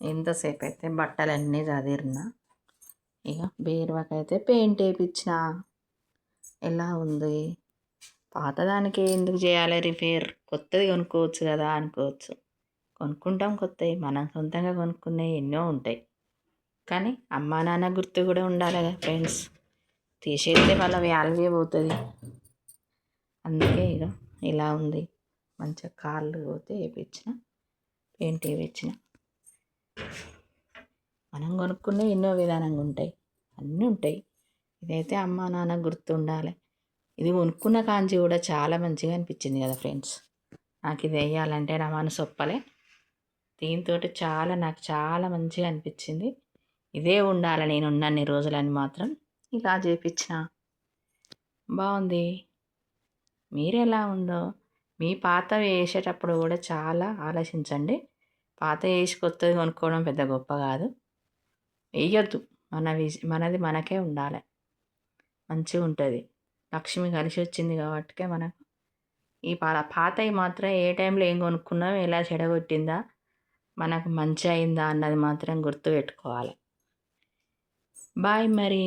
ఎంతసేపు అయితే బట్టలన్నీ చదిరినా ఇక బీరువాకైతే పెయింట్ వేయించిన. ఎలా ఉంది? పాతదానికి ఎందుకు చేయాలి రిపేర్? కొత్తది కొనుక్కోవచ్చు కదా అనుకోవచ్చు. కొనుక్కుంటాం కొత్తవి, మనం సొంతంగా కొనుక్కునేవి ఎన్నో ఉంటాయి. కానీ అమ్మా నాన్న గుర్తు కూడా ఉండాలి కదా ఫ్రెండ్స్. తీసేస్తే వాళ్ళ వాల్యూ పోతుంది. అందుకే ఇక ఇలా ఉంది. మంచిగా కాళ్ళు పోతే వేయించిన, పెయింట్ వేయించిన. మనం కొనుక్కునే ఎన్నో విధానంగా ఉంటాయి, అన్నీ ఉంటాయి. ఇదైతే అమ్మా నాన్న గుర్తు ఉండాలి. ఇది కొనుక్కున్న కాంచి కూడా చాలా మంచిగా అనిపించింది కదా ఫ్రెండ్స్. నాకు ఇది వేయాలంటే నా మనసు ఒప్పలే. దీంతో నాకు చాలా మంచిగా అనిపించింది. ఇదే ఉండాలి నేను ఉన్నన్ని రోజులని మాత్రం ఇలా చేయించిన. బాగుంది. మీరు ఎలా ఉందో మీ పాత వేసేటప్పుడు కూడా చాలా ఆలోచించండి. పాత వేసి కొత్తది కొనుక్కోవడం పెద్ద గొప్ప కాదు. వేయొద్దు, మనది మనకే ఉండాలి, మంచిగా ఉంటుంది. లక్ష్మి కలిసి వచ్చింది కాబట్టి మనకు ఈ పాతవి మాత్రం ఏ టైంలో ఏం కొనుక్కున్నాం, ఎలా చెడగొట్టిందా, మనకు మంచి అయిందా అన్నది మాత్రం గుర్తు పెట్టుకోవాలి. బాయ్ మరి.